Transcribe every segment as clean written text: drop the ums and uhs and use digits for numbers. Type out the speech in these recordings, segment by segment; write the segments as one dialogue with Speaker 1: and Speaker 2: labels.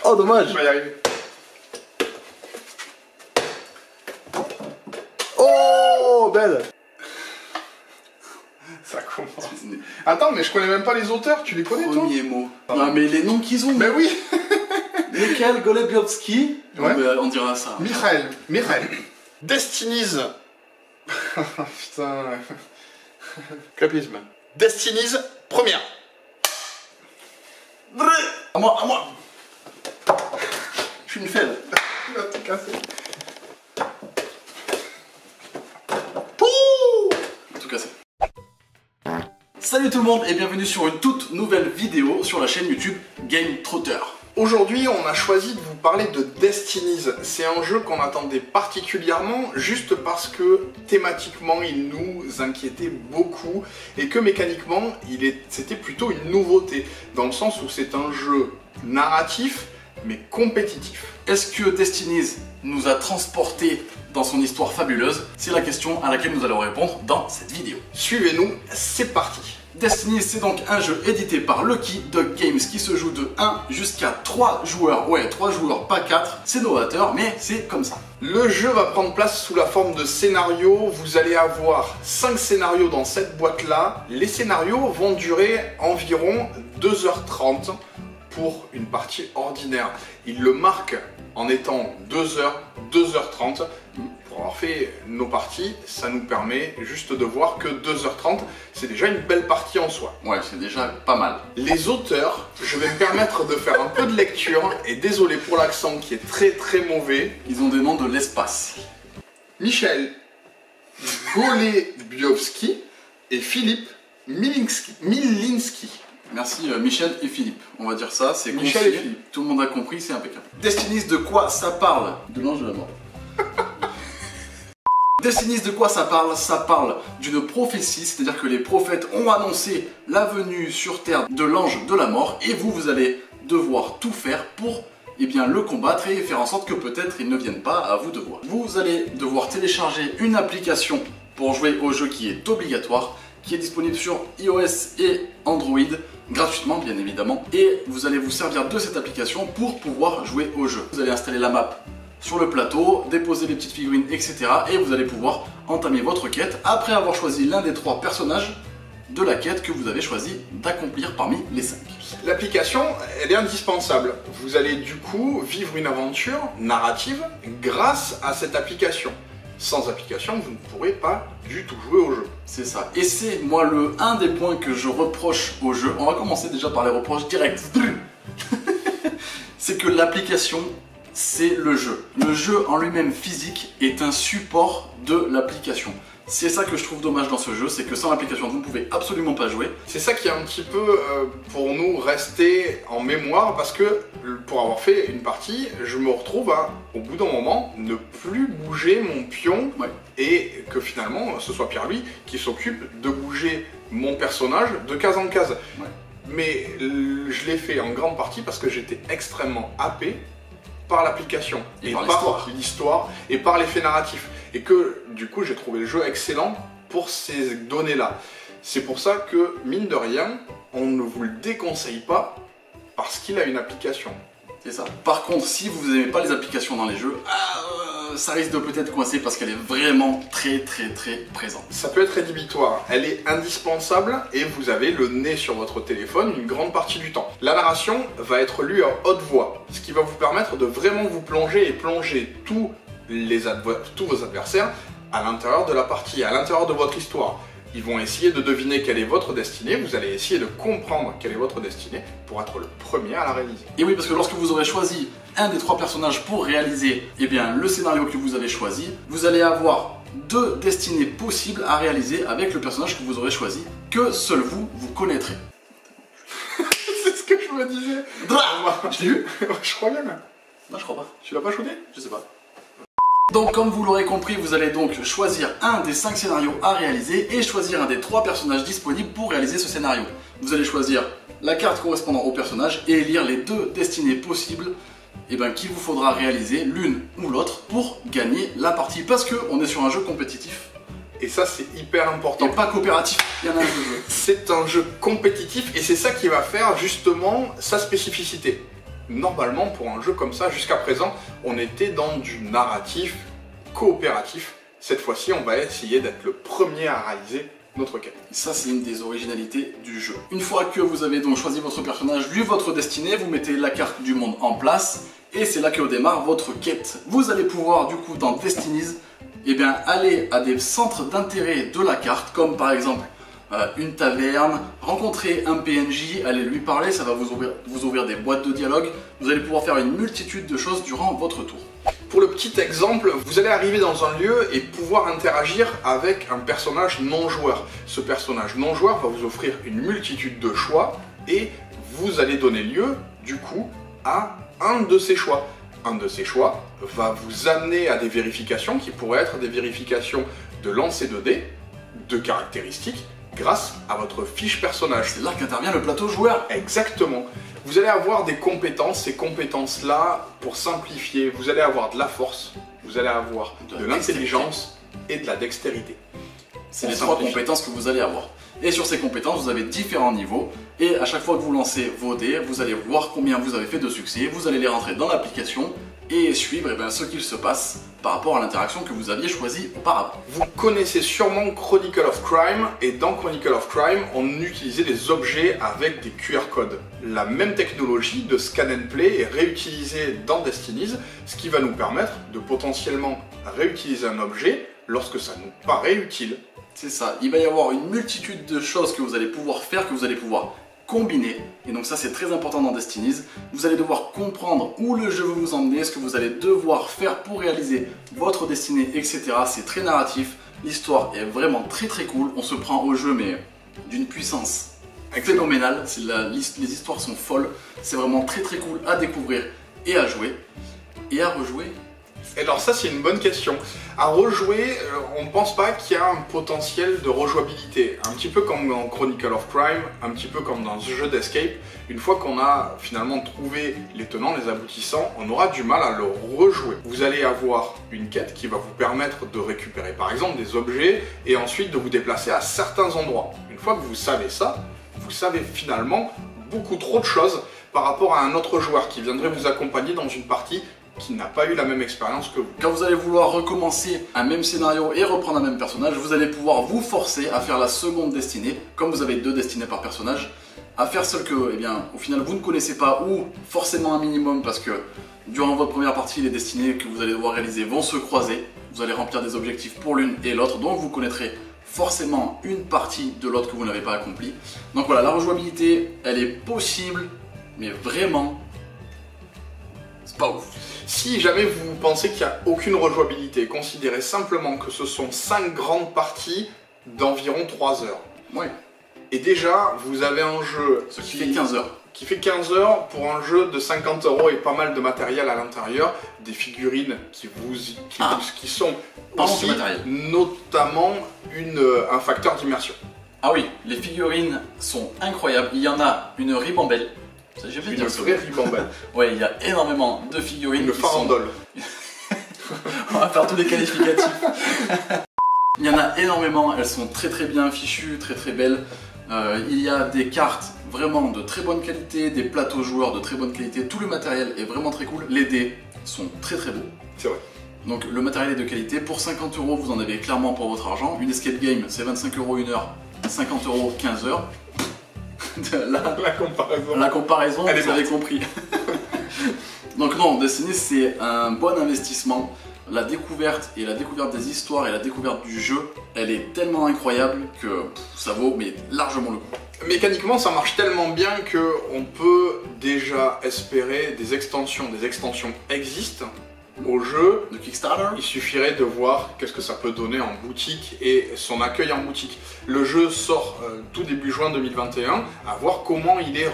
Speaker 1: Oh dommage.
Speaker 2: Je vais y arriver.
Speaker 1: Oh belle.
Speaker 2: Ça commence. Attends, mais je connais même pas les auteurs, tu les connais toi?
Speaker 1: Premier mot. Non mais les noms qu'ils ont.
Speaker 2: Mais oui.
Speaker 1: Mikhail Golebiowski.
Speaker 2: Ouais.
Speaker 1: On dira ça.
Speaker 2: Mikhail. Destiny's. Putain. Clapisme. Destiny's première.
Speaker 1: À moi. Je suis une fêle.
Speaker 2: Tu vas te casser.
Speaker 1: Tout cassé. Salut tout le monde et bienvenue sur une toute nouvelle vidéo sur la chaîne YouTube Game Trotter.
Speaker 2: Aujourd'hui, on a choisi de vous parler de Destiny's. C'est un jeu qu'on attendait particulièrement juste parce que thématiquement, il nous inquiétait beaucoup et que mécaniquement, c'était plutôt une nouveauté dans le sens où c'est un jeu narratif mais compétitif.
Speaker 1: Est-ce que Destiny's nous a transportés dans son histoire fabuleuse? C'est la question à laquelle nous allons répondre dans cette vidéo.
Speaker 2: Suivez-nous, c'est parti.
Speaker 1: Destiny's, c'est donc un jeu édité par Lucky Duck Games qui se joue de 1 jusqu'à 3 joueurs. Ouais, 3 joueurs, pas 4. C'est novateur, mais c'est comme ça.
Speaker 2: Le jeu va prendre place sous la forme de scénarios. Vous allez avoir 5 scénarios dans cette boîte-là. Les scénarios vont durer environ 2h30 pour une partie ordinaire. Il le marque en étant 2h30. Pour avoir fait nos parties, ça nous permet juste de voir que 2h30, c'est déjà une belle partie en soi.
Speaker 1: Ouais, c'est déjà pas mal.
Speaker 2: Les auteurs, je vais me permettre de faire un peu de lecture, et désolé pour l'accent qui est très très mauvais.
Speaker 1: Ils ont des noms de l'espace.
Speaker 2: Michel Golebiowski et Philippe Milinski.
Speaker 1: Merci Michel et Philippe, on va dire ça, c'est concis.
Speaker 2: Michel et Philippe.
Speaker 1: Tout le monde a compris, c'est impeccable. Destiny's, de quoi ça parle? De l'ange de la mort. Destiny's, de quoi ça parle? Ça parle d'une prophétie, c'est-à-dire que les prophètes ont annoncé la venue sur Terre de l'ange de la mort et vous allez devoir tout faire pour le combattre et faire en sorte que peut-être il ne vienne pas à vous de voir. Vous allez devoir télécharger une application pour jouer au jeu qui est obligatoire, qui est disponible sur iOS et Android, gratuitement bien évidemment, et vous allez vous servir de cette application pour pouvoir jouer au jeu. Vous allez installer la map sur le plateau, déposer les petites figurines, etc. et vous allez pouvoir entamer votre quête après avoir choisi l'un des 3 personnages de la quête que vous avez choisi d'accomplir parmi les 5.
Speaker 2: L'application, elle est indispensable. Vous allez du coup vivre une aventure narrative grâce à cette application. Sans application, vous ne pourrez pas du tout jouer au jeu.
Speaker 1: C'est ça. Et c'est moi un des points que je reproche au jeu. On va commencer déjà par les reproches directs. C'est que l'application, c'est le jeu. Le jeu en lui-même physique est un support de l'application. C'est ça que je trouve dommage dans ce jeu, c'est que sans l'application, vous ne pouvez absolument pas jouer.
Speaker 2: C'est ça qui est un petit peu, pour nous, resté en mémoire, parce que pour avoir fait une partie, je me retrouve à, au bout d'un moment, ne plus bouger mon pion, et que finalement, ce soit Pierre-Louis qui s'occupe de bouger mon personnage de case en case.
Speaker 1: Ouais.
Speaker 2: Mais je l'ai fait en grande partie parce que j'étais extrêmement happé par l'application, et par l'histoire, et par l'effet narratif. Et que du coup j'ai trouvé le jeu excellent pour ces données-là. C'est pour ça que, mine de rien, on ne vous le déconseille pas parce qu'il a une application.
Speaker 1: C'est ça. Par contre, si vous n'aimez pas les applications dans les jeux, ça risque de peut-être coincer parce qu'elle est vraiment très présente.
Speaker 2: Ça peut être rédhibitoire, elle est indispensable et vous avez le nez sur votre téléphone une grande partie du temps. La narration va être lue à haute voix, ce qui va vous permettre de vraiment vous plonger et plonger tous vos adversaires à l'intérieur de la partie, à l'intérieur de votre histoire. Ils vont essayer de deviner quelle est votre destinée, vous allez essayer de comprendre quelle est votre destinée pour être le premier à la réaliser.
Speaker 1: Et oui, parce que lorsque vous aurez choisi un des 3 personnages pour réaliser le scénario que vous avez choisi, vous allez avoir 2 destinées possibles à réaliser avec le personnage que vous aurez choisi, que seul vous connaîtrez.
Speaker 2: C'est ce que je me disais.
Speaker 1: Je l'ai eu.
Speaker 2: Je crois bien.
Speaker 1: Non, je crois pas.
Speaker 2: Tu l'as pas shooté?
Speaker 1: Je sais pas. Donc comme vous l'aurez compris, vous allez donc choisir un des 5 scénarios à réaliser et choisir un des 3 personnages disponibles pour réaliser ce scénario. Vous allez choisir la carte correspondant au personnage et lire les 2 destinées possibles qu'il vous faudra réaliser l'une ou l'autre pour gagner la partie. Parce qu'on est sur un jeu compétitif
Speaker 2: et ça c'est hyper important.
Speaker 1: Et pas coopératif, il y en a un jeu.
Speaker 2: C'est un jeu compétitif et c'est ça qui va faire justement sa spécificité. Normalement pour un jeu comme ça, jusqu'à présent, on était dans du narratif coopératif. Cette fois-ci, on va essayer d'être le premier à réaliser notre quête.
Speaker 1: Et ça, c'est une des originalités du jeu. Une fois que vous avez donc choisi votre personnage, vu votre destinée, vous mettez la carte du monde en place et c'est là que démarre votre quête. Vous allez pouvoir du coup dans Destinies, eh bien, aller à des centres d'intérêt de la carte, comme par exemple une taverne, rencontrer un PNJ, aller lui parler, ça va vous ouvrir des boîtes de dialogue, vous allez pouvoir faire une multitude de choses durant votre tour.
Speaker 2: Pour le petit exemple, vous allez arriver dans un lieu et pouvoir interagir avec un personnage non joueur. Ce personnage non joueur va vous offrir une multitude de choix et vous allez donner lieu, du coup, à un de ces choix. Un de ces choix va vous amener à des vérifications qui pourraient être des vérifications de lancer de dés, de caractéristiques, grâce à votre fiche personnage.
Speaker 1: C'est là qu'intervient le plateau joueur.
Speaker 2: Exactement. Vous allez avoir des compétences, ces compétences-là, pour simplifier, vous allez avoir de la force, vous allez avoir de l'intelligence et de la dextérité.
Speaker 1: C'est les trois compétences que vous allez avoir. Et sur ces compétences, vous avez différents niveaux. Et à chaque fois que vous lancez vos dés, vous allez voir combien vous avez fait de succès. Vous allez les rentrer dans l'application et suivre ce qu'il se passe par rapport à l'interaction que vous aviez choisie auparavant.
Speaker 2: Vous connaissez sûrement Chronicle of Crime, et dans Chronicle of Crime, on utilisait des objets avec des QR codes. La même technologie de scan and play est réutilisée dans Destinies, ce qui va nous permettre de potentiellement réutiliser un objet lorsque ça nous paraît utile.
Speaker 1: C'est ça, il va y avoir une multitude de choses que vous allez pouvoir faire, que vous allez pouvoir combiner, et donc ça c'est très important dans Destinies. Vous allez devoir comprendre où le jeu veut vous emmener, ce que vous allez devoir faire pour réaliser votre destinée, etc. C'est très narratif, l'histoire est vraiment très cool, on se prend au jeu mais d'une puissance phénoménale, les histoires sont folles, c'est vraiment très cool à découvrir et à jouer, et à rejouer.
Speaker 2: Et alors ça c'est une bonne question. À rejouer, on ne pense pas qu'il y a un potentiel de rejouabilité. Un petit peu comme dans Chronicle of Crime, un petit peu comme dans ce jeu d'escape. Une fois qu'on a finalement trouvé les tenants, les aboutissants, on aura du mal à le rejouer. Vous allez avoir une quête qui va vous permettre de récupérer par exemple des objets et ensuite de vous déplacer à certains endroits. Une fois que vous savez ça, vous savez finalement beaucoup trop de choses par rapport à un autre joueur qui viendrait vous accompagner dans une partie qui n'a pas eu la même expérience que vous.
Speaker 1: Quand vous allez vouloir recommencer un même scénario et reprendre un même personnage, vous allez pouvoir vous forcer à faire la seconde destinée, comme vous avez 2 destinées par personnage, à faire celle que, eh bien, au final vous ne connaissez pas, ou forcément un minimum, parce que durant votre première partie, les destinées que vous allez devoir réaliser vont se croiser, vous allez remplir des objectifs pour l'une et l'autre, donc vous connaîtrez forcément une partie de l'autre que vous n'avez pas accomplie. Donc voilà, la rejouabilité, elle est possible, mais vraiment, c'est pas ouf.
Speaker 2: Si jamais vous pensez qu'il n'y a aucune rejouabilité, considérez simplement que ce sont 5 grandes parties d'environ 3 heures.
Speaker 1: Ouais.
Speaker 2: Et déjà, vous avez un jeu
Speaker 1: qui fait 15 heures.
Speaker 2: Qui fait 15 heures pour un jeu de 50 € et pas mal de matériel à l'intérieur, des figurines qui sont aussi notamment un facteur d'immersion.
Speaker 1: Ah oui, les figurines sont incroyables. Il y en a une ribambelle.
Speaker 2: Une vraie ribambelle.
Speaker 1: Ouais, il y a énormément de figurines.
Speaker 2: Une farandole.
Speaker 1: On va faire tous les qualificatifs. Il y en a énormément, elles sont très bien fichues, très belles. Il y a des cartes vraiment de très bonne qualité, des plateaux joueurs de très bonne qualité. Tout le matériel est vraiment très cool. Les dés sont très beaux. C'est vrai. Donc le matériel est de qualité. Pour 50 €, vous en avez clairement pour votre argent. Une escape game, c'est 25 € une heure, 50 € 15 heures. La comparaison, vous avez compris. Donc non, Destiny c'est un bon investissement. La découverte des histoires et la découverte du jeu, elle est tellement incroyable que ça vaut mais largement le coup.
Speaker 2: Mécaniquement ça marche tellement bien qu'on peut déjà espérer des extensions. Des extensions existent au jeu
Speaker 1: de Kickstarter.
Speaker 2: Il suffirait de voir qu'est-ce que ça peut donner en boutique et son accueil en boutique. Le jeu sort tout début juin 2021, à voir comment il est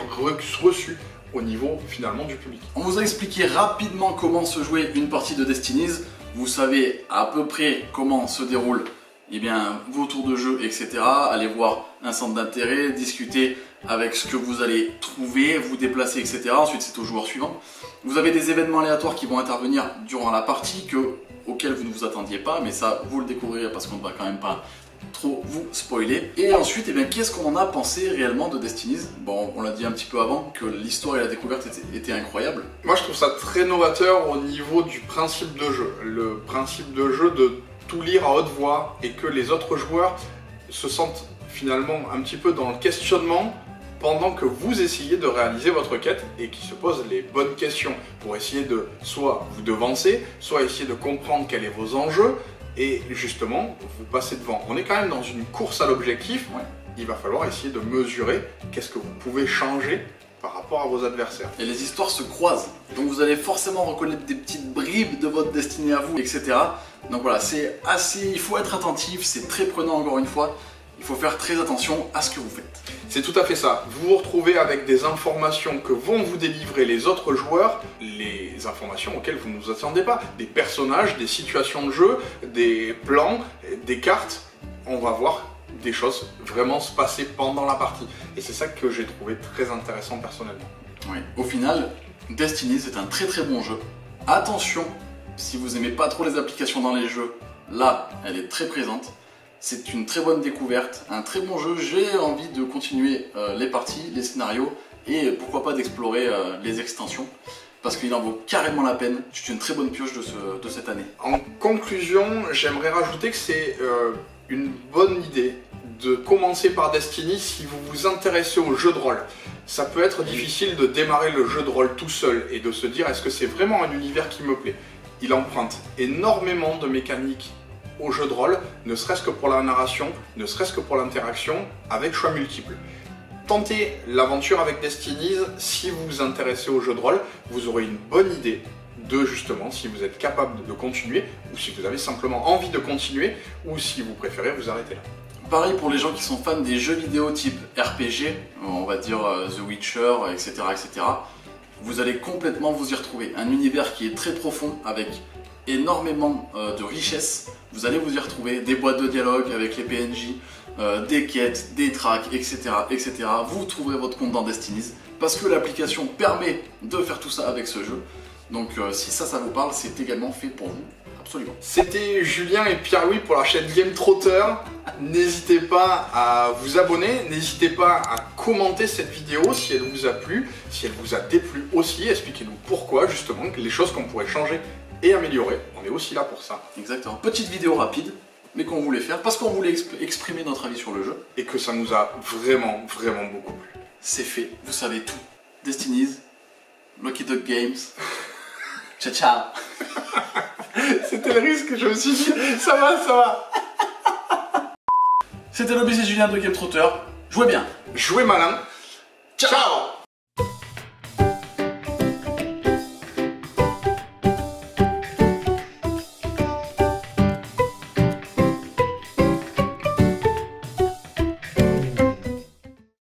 Speaker 2: reçu au niveau finalement du public.
Speaker 1: On vous a expliqué rapidement comment se jouer une partie de Destinies. Vous savez à peu près comment se déroulent vos tours de jeu, etc. Allez voir un centre d'intérêt, discuter avec ce que vous allez trouver, vous déplacer, etc. Ensuite, c'est au joueur suivant. Vous avez des événements aléatoires qui vont intervenir durant la partie que, auquel vous ne vous attendiez pas, mais ça vous le découvrirez parce qu'on ne va quand même pas trop vous spoiler. Et ensuite, eh bien, qu'est-ce qu'on en a pensé réellement de Destinies? Bon, on l'a dit un petit peu avant, que l'histoire et la découverte étaient incroyables.
Speaker 2: Moi je trouve ça très novateur au niveau du principe de jeu. Le principe de jeu de tout lire à haute voix et que les autres joueurs se sentent finalement un petit peu dans le questionnement pendant que vous essayez de réaliser votre quête et qui se posent les bonnes questions pour essayer de soit vous devancer, soit essayer de comprendre quels sont vos enjeux et justement vous passer devant. On est quand même dans une course à l'objectif, il va falloir essayer de mesurer qu'est-ce que vous pouvez changer par rapport à vos adversaires.
Speaker 1: Et les histoires se croisent, donc vous allez forcément reconnaître des petites bribes de votre destinée à vous, etc. Donc voilà, c'est assez, il faut être attentif, c'est très prenant encore une fois. Il faut faire très attention à ce que vous faites.
Speaker 2: C'est tout à fait ça. Vous vous retrouvez avec des informations que vont vous délivrer les autres joueurs, les informations auxquelles vous ne vous attendez pas. Des personnages, des situations de jeu, des plans, des cartes. On va voir des choses vraiment se passer pendant la partie. Et c'est ça que j'ai trouvé très intéressant personnellement.
Speaker 1: Oui. Au final, Destinies est un très très bon jeu. Attention, si vous n'aimez pas trop les applications dans les jeux, là, elle est très présente. C'est une très bonne découverte, un très bon jeu. J'ai envie de continuer les parties, les scénarios et pourquoi pas d'explorer les extensions parce qu'il en vaut carrément la peine. C'est une très bonne pioche de cette année.
Speaker 2: En conclusion, j'aimerais rajouter que c'est une bonne idée de commencer par Destiny si vous vous intéressez au jeu de rôle. Ça peut être difficile de démarrer le jeu de rôle tout seul et de se dire est-ce que c'est vraiment un univers qui me plaît. Il emprunte énormément de mécaniques au jeu de rôle, ne serait-ce que pour la narration, ne serait-ce que pour l'interaction, avec choix multiples. Tentez l'aventure avec Destinies, si vous vous intéressez au jeu de rôle, vous aurez une bonne idée de justement si vous êtes capable de continuer, ou si vous avez simplement envie de continuer, ou si vous préférez vous arrêter là.
Speaker 1: Pareil pour les gens qui sont fans des jeux vidéo type RPG, on va dire The Witcher, etc., etc. Vous allez complètement vous y retrouver. Un univers qui est très profond, avec énormément de richesse. Vous allez vous y retrouver, des boîtes de dialogue avec les PNJ, des quêtes, des tracks, etc., etc. Vous trouverez votre compte dans Destinies parce que l'application permet de faire tout ça avec ce jeu. Donc si ça vous parle, c'est également fait pour vous, absolument.
Speaker 2: C'était Julien et Pierre-Louis pour la chaîne Game Trotter. N'hésitez pas à vous abonner, n'hésitez pas à commenter cette vidéo si elle vous a plu, si elle vous a déplu aussi. Expliquez-nous pourquoi justement, les choses qu'on pourrait changer et améliorer, on est aussi là pour ça.
Speaker 1: Exactement. Petite vidéo rapide, mais qu'on voulait faire parce qu'on voulait exprimer notre avis sur le jeu.
Speaker 2: Et que ça nous a vraiment, vraiment beaucoup plu.
Speaker 1: C'est fait, vous savez tout. Destinies, Lucky Dog Games. Ciao, ciao.
Speaker 2: C'était le risque, je me suis dit, ça va.
Speaker 1: C'était l'OBC Julien de Game Trotter. Jouez bien.
Speaker 2: Jouez malin.